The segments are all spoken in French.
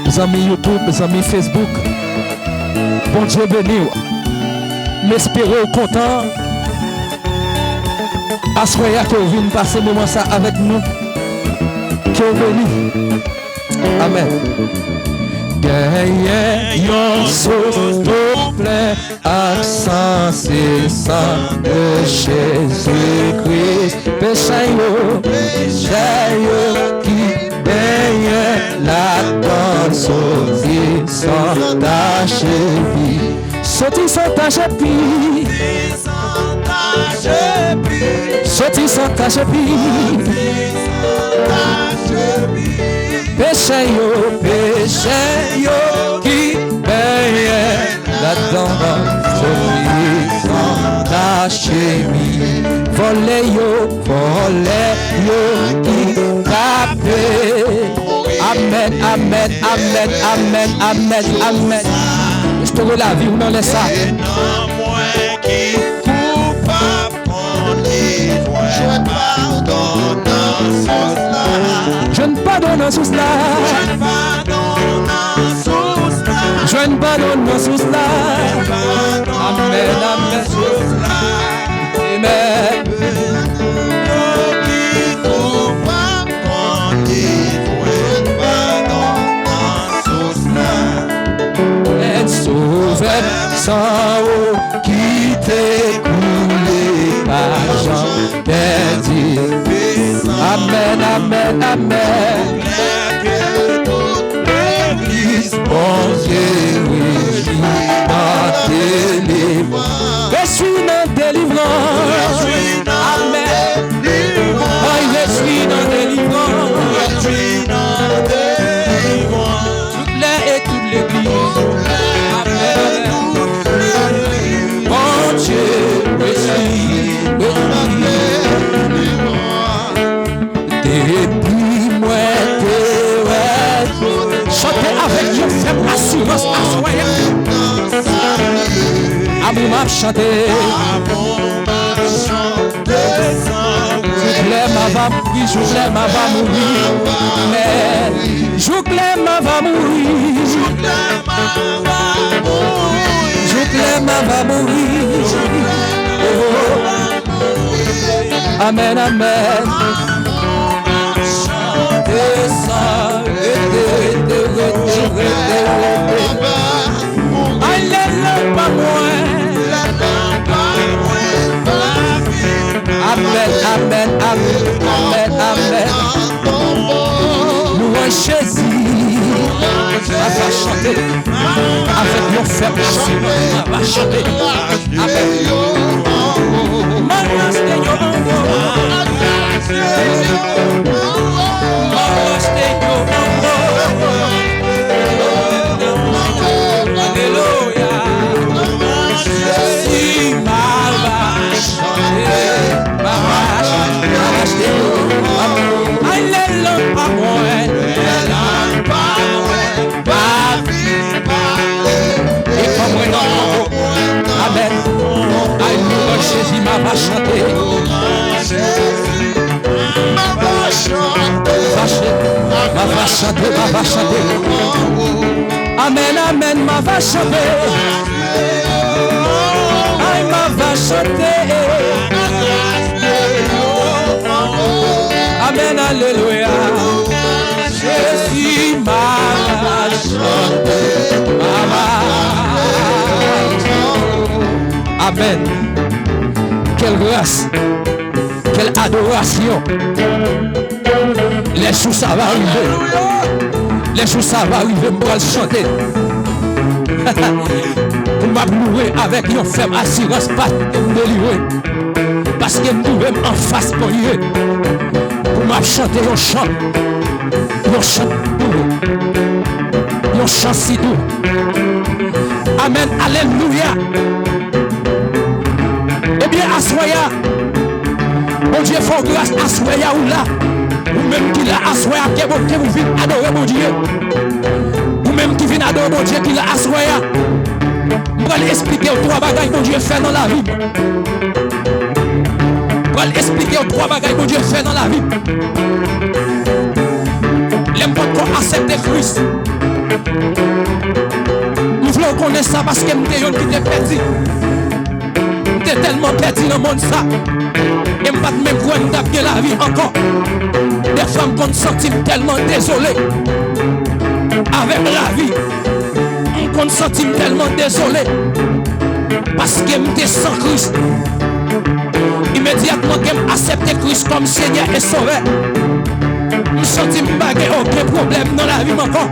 mes amis YouTube, mes amis Facebook. Bon Dieu béni. M'espérons content. Assoya que vous venez passer moment ça avec nous. Que vous béni. Amen. Gagne yon sauve plein accent c'est ça de Jésus-Christ. Péché yo qui baigne la donne sauvé sans tache. Sorti sans tache pi. Sorti sans tache pi. Péché yo qui baigne là-dedans sauvé sans tache. Volé yo qui tape. Amen, amen, amen, amen, amen, amen. Je te veux la vie ou non laisse ça. Je ne pardonne sous cela. Je ne pardonne sous cela. Amen, amen. Amen. Sauvé sans eau qui t'est coulé par Jean perdu. Amen, amen, amen. Bon Dieu, oui, dans délivrance. Je suis dans délivrance. Amen. Je suis dans délivrance. Toutes les et toutes l'église. Bon Dieu, depuis moi chantez avec une faible assurance amour m'a chanté. Jouclé m'a va mourir. Mais Jouclé m'a va mourir. Jouclé m'a va mourir. Amen, amen. Amen, amen, amen, amen. Nous Jésus, on va chanter avec nos faibles. On va chanter avec Jésus m'a va chanter. Ma va chanter, ma va chanter. Amen, amen, ma va chanter. Aïe, ma va chanter. Amen, alléluia. Jésus m'a va chanter. Amen. Quelle grâce, quelle adoration. Les jours ça va arriver. Les jours ça va arriver, pour le chanter. Pour m'ablouer avec une ferme assurance, pas de me délivrer. Parce que nous même en face pour lui. Pour m'chanter un chant. Un chant doux. Un chant si doux. Amen, alléluia. Eh bien, assoya, mon Dieu, faut grâce, assoya ou là, ou même qui l'a assoya, que vous venez adorer mon Dieu, ou même qui vient adorer mon Dieu, qui l'a assoya. Je vais expliquer aux trois bagages que mon Dieu fait dans la vie. Je vais expliquer aux trois bagages que mon Dieu fait dans la vie. Les gens qui acceptent Christ, Nous voulons connaître ça parce que nous sommes qui t'es perdu. Nous sommes tellement perdu dans le monde ça. Et je ne sais même quoi nous avons la vie encore. Des fois, je me sens tellement désolé avec la vie. Je me sens tellement désolé parce que je suis sans Christ. Immédiatement, je accepte Christ comme Seigneur et Sauveur. Je me sens que je n'ai aucun problème dans la vie encore.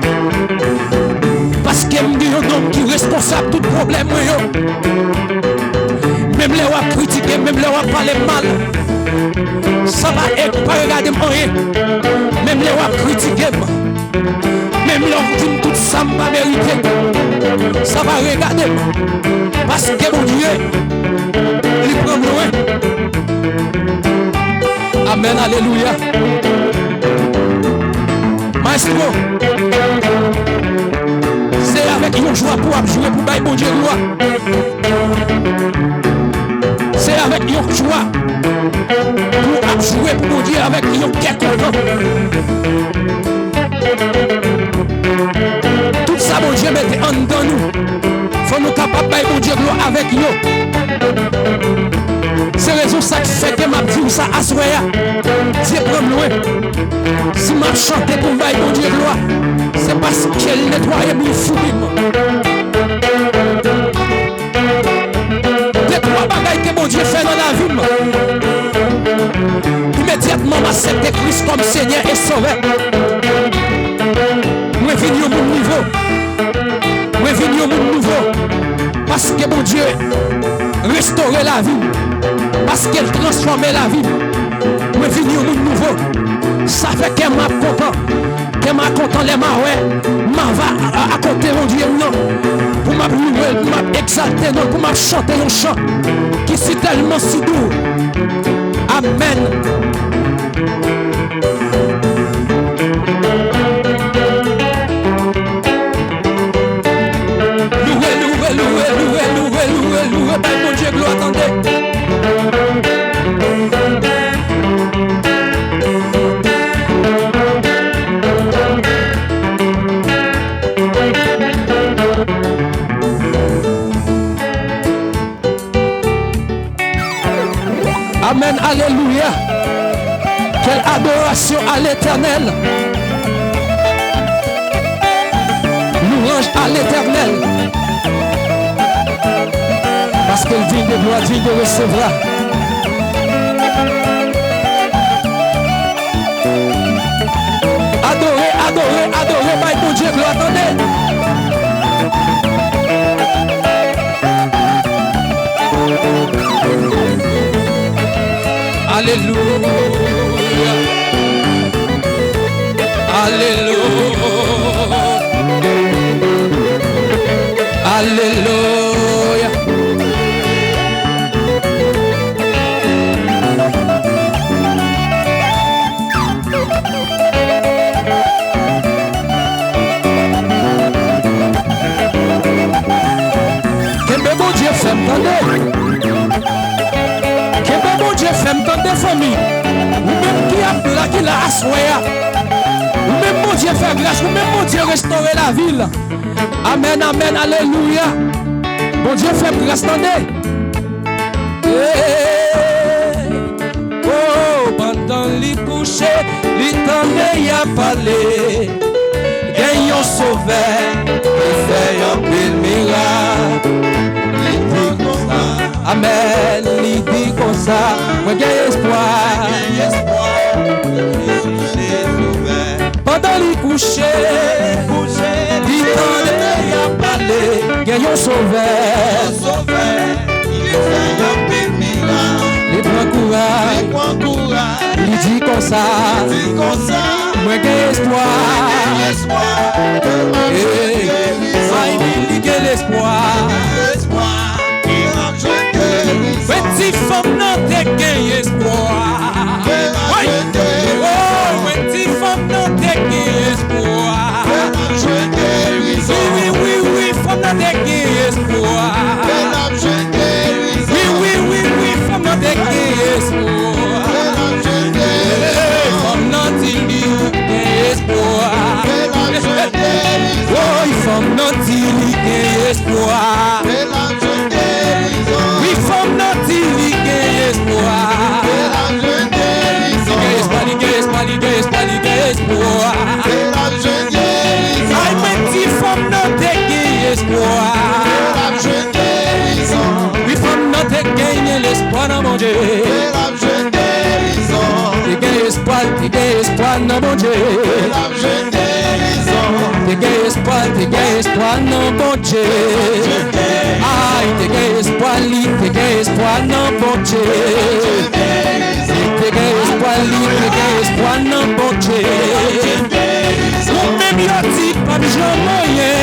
Parce que je suis un homme qui est responsable de tout problème. Même les gens critiquer, même les gens parler mal. Ça va être pas regarder rien. Même les gens critiquer. Même les gens disent tout ça ne va pas mériter. Ça va regarder. Parce que mon Dieu, il prend loin. Amen, alléluia. Maestro, c'est avec une joie pour jouer pour bailler bon Dieu gloire. C'est avec une joie pour jouer pour mon Dieu avec une cœur content. Tout ça mon Dieu mettez en dedans nous. Faut nous capables de bailler bon Dieu gloire avec nous. C'est raison ça qui fait que m'a dit ça à soya. Dieu prend loin. Si m'a chanté pour bailler mon Dieu gloire, c'est parce qu'elle nettoie mon fou. Les trois bagailles que mon Dieu fait dans la vie. Immédiatement m'accepter Christ comme Seigneur et Sauveur. Moi venu au mon niveau. Moi venu au mon nouveau. Parce que mon Dieu restaurer la vie. Parce qu'elle transforme la vie. Moi venu au monde nouveau. Ça fait qu'elle m'a content. Qu'elle m'a content les marais. M'a va à côté mon Dieu non. Pour m'a louer, pour m'a exalter non, pour m'a chanter un chant qui est tellement si doux. Amen. Louer, mon Dieu, gloire, attendez. Amen, alléluia. Quelle adoration à l'Éternel. Louange à l'Éternel. Parce qu'elle digne de gloire, digne de recevoir. Adorez, adorez, adorez, by mon Dieu, gloire, attendez. Alléluia. Alléluia. Alléluia. Que bon Dieu fait m'entendre. Que bon Dieu fait m'entendre famille. Ou même qui a là qui l'a assoya. Ou même mon Dieu fait grâce. Ou même mon Dieu restaurer la ville. Amen, amen, alléluia. Bon Dieu fait grâce, attendez. Oh, pendant les coucher, les temps y a parlé. Gagnons sauveur, il fait un pile miracle. Il dit comme ça. Amen, il dit comme ça. Moi j'ai espoir. Pendant les coucher, les temps y a parlé. Gagnons sauveur, il fait un pile miracle. Les prends courage, il dit comme ça. Moi j'ai espoir. Il y a l'espoir. Petit femme n'a pas espoir. Oh, petit femme n'a pas espoir. Oui, femme n'a pas espoir. Oui, femme n'a pas espoir. Femme n'a pas espoir. Oh, notre espoir. Et l'ange guérison. Oui, femme notre espoir. Et l'ange guérison. Espoir. Et l'ange guérison. Aïe, petit femme notre espoir. Et l'ange guérison. Oui, femme notre l'espoir dans mon Dieu. Et l'ange guérison. T'es espoir dans mon Dieu. Et l'ange guérison. T'es espoir dans mon Dieu. Aïe, t'es espoir dans mon Dieu. T'es espoir dans mon Dieu. Ou même y'a dit pas de moyen.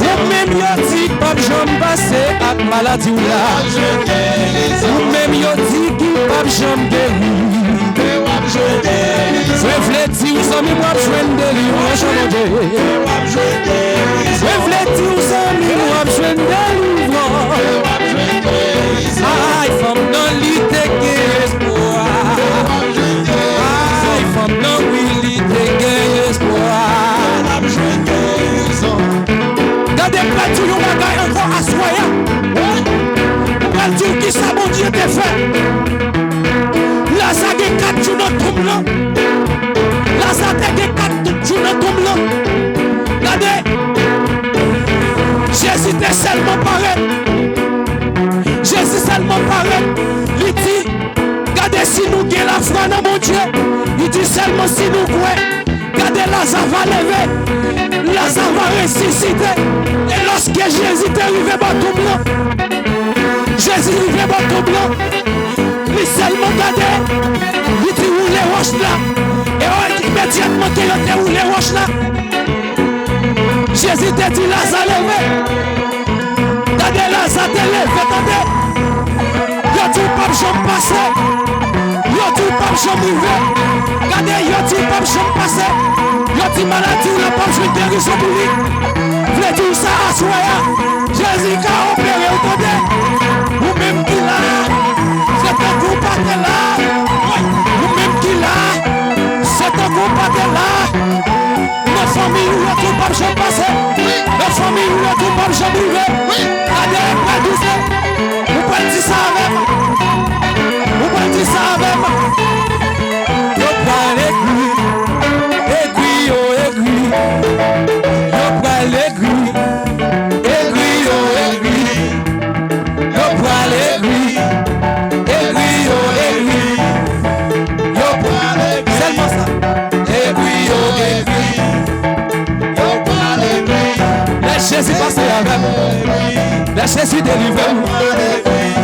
Ou même y'a dit pas de passer à maladie ou là. Ou même y'a dit qui pas de jambe guéri. Refléti ou sans moi besoin de délivrance mon Dieu. Refléti ou sans moi besoin de délivrance. Aïe, femme dans l'idée espoir. Aïe, femme dans l'idée espoir. Gardez pas tout le bagage encore à soya. Pas tout qui ça mon Dieu t'est fait. Là ça fait 4 jours dans tombe là. Là ça fait 4 jours dans tombe là. Regardez. Jésus était seulement paré. Jésus seulement paré. Il dit, regardez si nous gagnons la foi dans mon Dieu. Il dit seulement si nous croyons. Regardez Lazare va lever. Lazare va ressusciter. Et lorsque Jésus est arrivé dans tombe là. Jésus est arrivé dans tombe là. Il seulement regardé. Il dit où les roches là. Et immédiatement qu'il a dit où les roches là. Jésus t'a dit Lazare levé. Regardez Lazare te levé. Regardez. Y'a tout pas de jambe passer. Y'a tout pas de jambe ouvert. Regardez, y'a tout pas de jambe passer. Y'a tout maladie ou la pas de guérison pour lui. V'lait dire ça à soi. Jésus qui a opéré au côté. Ou même qui l'a. C'est un groupe à là. Ou même qui l'a. C'est un groupe à là. Notre famille où y'a tout pas de jambe passer. Notre famille où y'a tout pas de jambe ouvert. Regardez, pas douce. Vous pouvez dire ça avec. Vous pouvez dire ça avec. Yo pral aiguille, yo aiguille. Yo pral aiguille, yo aiguille. Yo pral aiguille, yo aiguille. Yo pral aiguille, seulement ça. Aiguille, yo aiguille. Yo pral aiguille. Laisse Jésus passer avec. Laisse Jésus délivrer.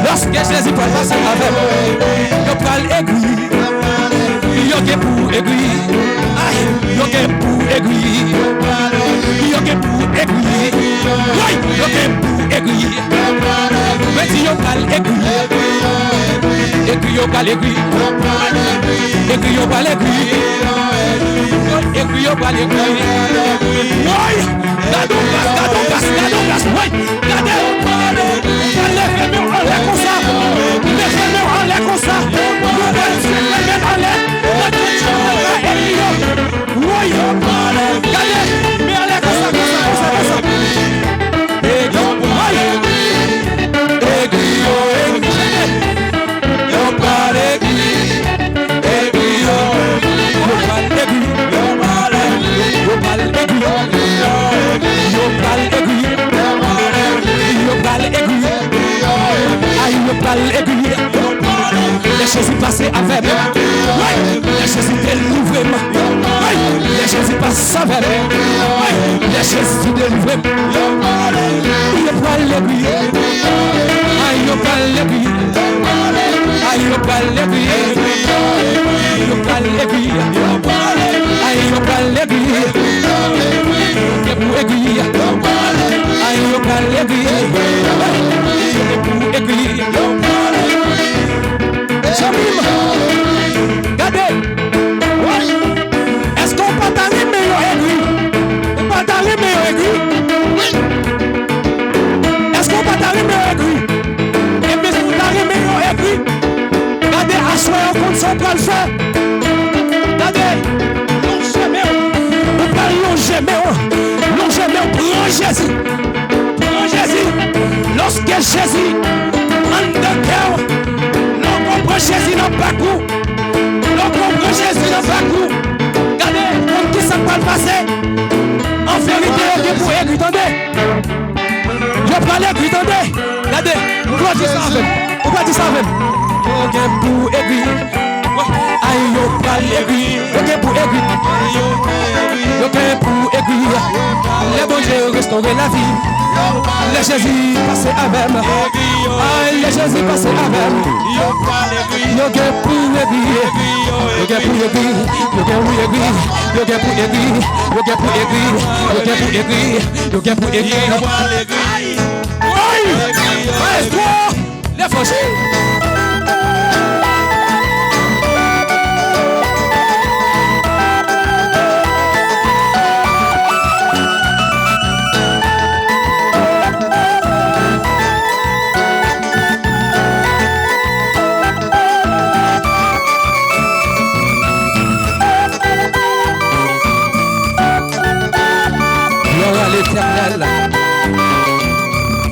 Lorsque Jésus peut passer avec, yo pral aiguille. Yo que pour aiguille. Aïe, yo que pour aiguille. Yo que pour aiguille. Yo que pour aiguille. Mais si yo pral aiguille. Aiguille yo pral aiguille. Aiguille yo pral aiguille. Aiguille yo pral aiguille. Oui, gardons gas. Oui, gardez. Lève-moi en l'air comme ça. Lève-moi en l'air comme ça. Nous lève-moi en l'air. Oui, regardez. Mais en l'air comme ça. Les Jésus passer avec moi. Les Jésus délivrer moi. Les Jésus passe avec moi. Les Jésus délivrer moi. Il est pas l'aiguille. Il est pas l'aiguille. Il est pas l'aiguille. Il est pas l'aiguille. Il est pas l'aiguille. Il est pour aiguille. Il est pas l'aiguille. Il est pour aiguille. Regardez. Est-ce qu'on peut t'arriver au aiguille? On peut t'arriver au aiguille? Oui. Est-ce qu'on peut t'arriver au aiguille? Et puis si vous t'arrivez au aiguille, regardez, à soi, on compte son bras le faire. Regardez. Non, jamais. On peut prends Jésus. Prends Jésus. Lorsque Jésus entre dans le cœur, l'on prend Jésus dans le parcours. L'on prend Jésus dans le parcours. Regardez, comme qui ça va passer. En vérité, on est pour écrire, attendez. Je parle écrire, attendez. Regardez, on va dire ça avec. On va dire ça avec. On est pour écrire. Aïe, on parle écrire. On est pour écrire. On est pour écrire. Les bons dieux restaurer la vie. Les Jésus passé avec moi. Aïe, les Jésus passé avec moi. Yo get pour écrire. Yo get pour écrire. Yo get pour écrire. Yo get pour écrire. Yo get pour écrire. Yo get pour écrire. Yo get pour écrire. Aïe, maestro, les fauchés.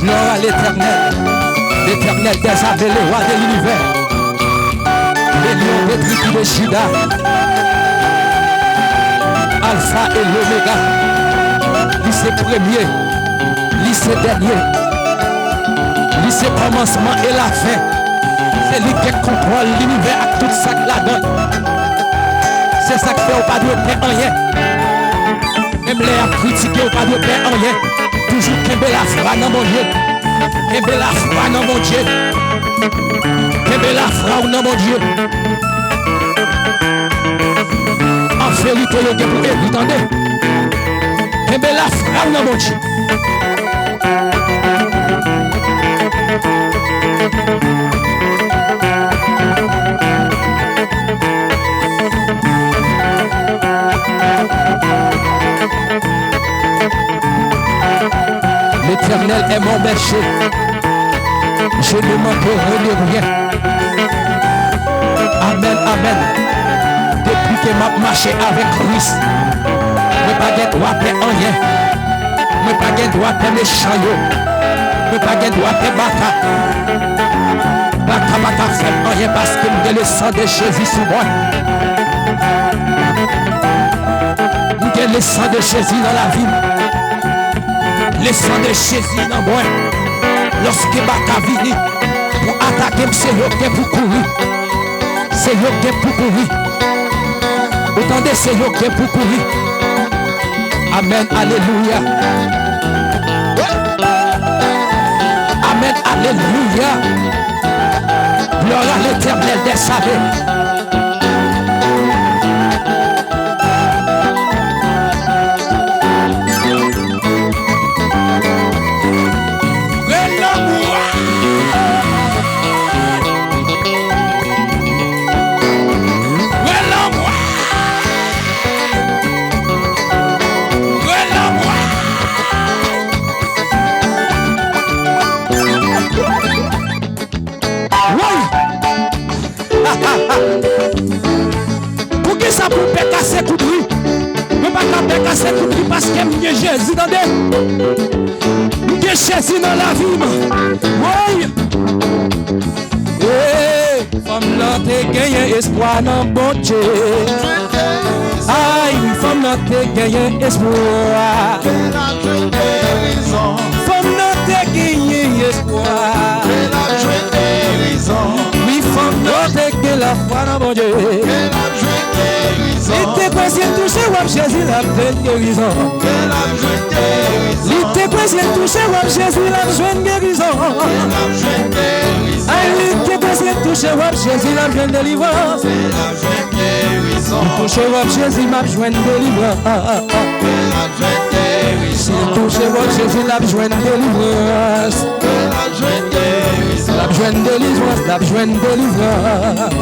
Gloire à l'éternel, l'éternel des armées, le roi de l'univers, les lions des tribus de Juda, Alpha et l'Oméga, lycée premier, lycée dernier, lycée commencement et la fin. C'est lui qui contrôle l'univers à tout ça que la donne. C'est ça qui fait au pas de paix en rien. Même les critiqués au pas de paix en rien. Toujours qu'un bel afra dans mon Dieu. Qu'un bel afra dans mon Dieu. Qu'un bel afra dans mon Dieu. En vérité, il y a pour vous entendez. Qu'un bel afra dans mon Dieu. L'Éternel est mon berger, je ne manquerai de rien. Amen, amen. Depuis que je marche avec Christ, je n'ai pas de droit de rien. Je n'ai pas de droit de méchant. Je n'ai pas de droit de bata. Bata fait rien parce que j'ai le sang de Jésus sur moi. J'ai le sang de Jésus dans la vie. Le sang de Jésus dans moi. Lorsque Bata vini pour attaquer, c'est lui qui est pour courir. C'est lui qui est pour courir. Attendez, c'est lui qui est pour courir. Amen, alléluia. Amen, alléluia. Gloire à l'Éternel des saints. Pour qui ça pour faire casser coup de riz? Mais pas faire casser coup de riz parce que j'ai Jésus dans des. J'ai Jésus dans la vie. Oui. Femme là t'es gagné espoir dans bon Dieu. Aïe, femme là t'es gagné espoir. Femme là t'es gagné espoir. Oui, femme là t'es gagné la foi dans bon Dieu. Il était pressé de toucher wap Jésus la pleine guérison. Il était pressé de toucher wap Jésus la jeune guérison. Il était pressé de toucher wap Jésus la jeune délivrance. Toucher wap Jésus ma jeune délivrance. Toucher wap Jésus la jeune délivrance. La jeune délivrance, la jeune délivrance.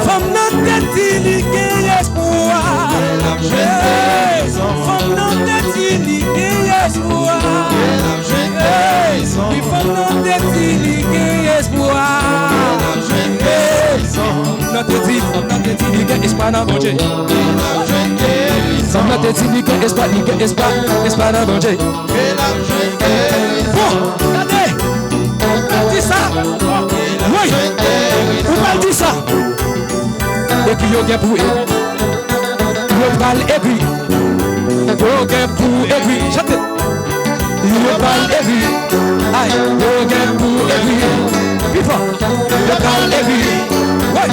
Femme notre tête, il y a espoir. Femme notre tête, il y a espoir. Femme notre tête, il y a espoir. Notre tête, il y a espoir dans mon Dieu. guérison. Maman te dit que espoir dans mon Dieu. Que la jeune guérison. Regardez. Dis ça. Oui. Vous parlez de ça. Et puis yo gen pour yo parle aiguille. Yo gen pour aiguille. Chantez. Yo parle aiguille. Aïe. Yo gen pour aiguille. Plus fort. Yo parle aiguille. Ouais.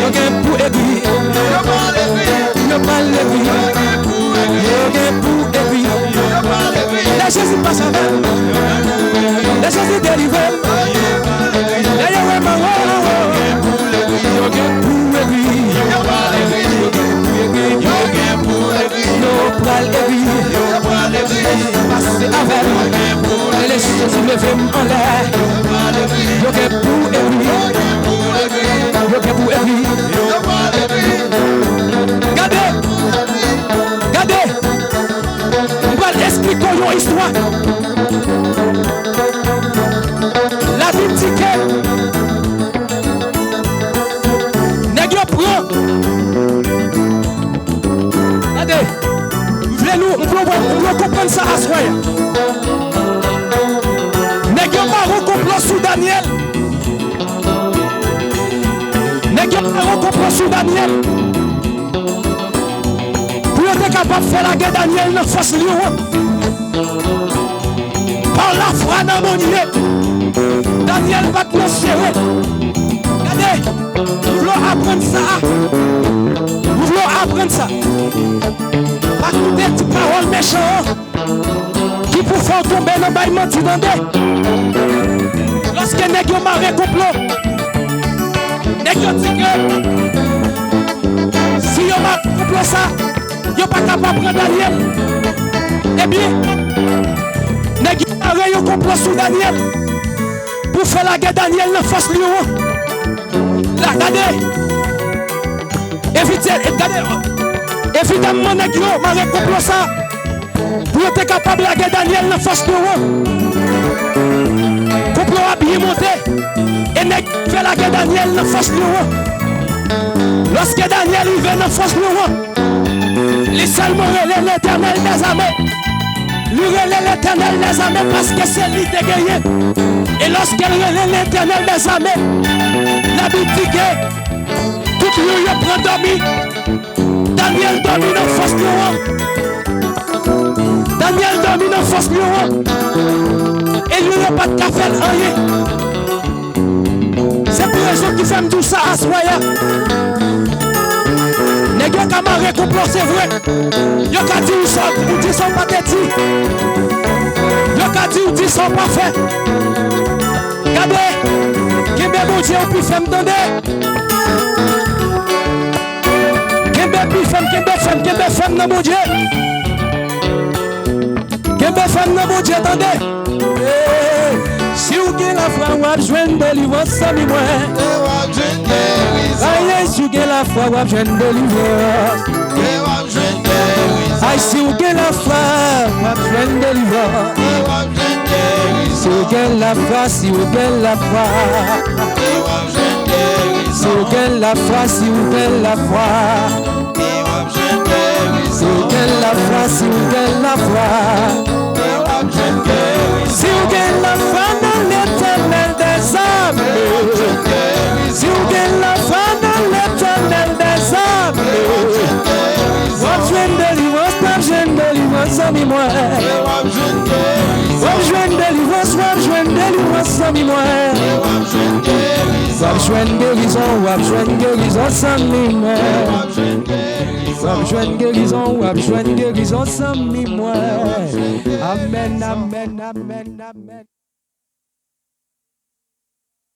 Yo gen pour aiguille. Yo parle aiguille. Yo gen pour aiguille. La Jésus passe avec. La Jésus délivre. La Yahweh m'a yo gen pour aiguille. Yo pral aiguille. Passe avec. Et les choses me font en l'air. Yo gen pour aiguille. Yo gen pour aiguille. Regardez. On va expliquer une histoire. La Bible dit que nèg yo prend. Regardez. On peut comprendre ça à soi. Nèg yo pas complot sous Daniel. Nèg yo pas complot sous Daniel. Pour être capable de faire la guerre Daniel dans force lion. Par la foi dans mon Dieu. Daniel va te serrer. Regardez, nous voulons apprendre ça. Nous voulons apprendre ça. Pas toutes des petites paroles méchantes qui pour faire tomber dans le baillement du dandé. Lorsque nèg yo marre complot, nèg yo dit que si yo marre complot ça, yo pas capable de prendre Daniel. Eh bien, nèg yo marre yo complot sous Daniel pour faire la guerre Daniel dans face lion. Là, regardez. Évidemment, nèg yo marre complot ça pour être capable de la guerre Daniel dans face lion. Complot a bien monté et nèg fait la guerre Daniel dans face lion. Lorsque Daniel arrive dans face lion, les seulement relève l'Éternel des armées. Lui relève l'Éternel des armées parce que c'est lui qui a gagné. Et lorsqu'elle relève l'Éternel des armées, la Bible dit que tout le monde prend dormi. Daniel dormi dans face lion. Daniel dormi dans face lion. Et lui n'a pas de café rien. C'est pour raison qui fait tout ça à soya. Nèg yo ka marre complot c'est vrai. Yo ka dit ou dit son pas petit. Yo ka dit ou dit son pas fait. Regardez, Kembe bon Dieu puis fait m'tendre. Kembe femme dans mon Dieu. Kembe femme dans mon Dieu, attendez. Si vous avez la foi, vous avez besoin de délivrance sans moi. Aïe, si vous avez la foi, vous avez besoin de délivrance. Aïe, si vous avez la foi, vous avez besoin de délivrance. Si vous avez la foi, si vous avez la foi. Si vous avez la foi, si vous avez la foi. Si vous avez la foi, si vous avez la foi. Si vous avez la foi dans l'Éternel des armées. Si vous avez la foi dans l'Éternel des armées. Wap jwen délivrance, wap jwen délivrance, ami moi. Wap jwen délivrance, ami moi. Wap jwen guérison, ami moi. Wap jwen guérison, ami moi. Amen, amen, amen, amen.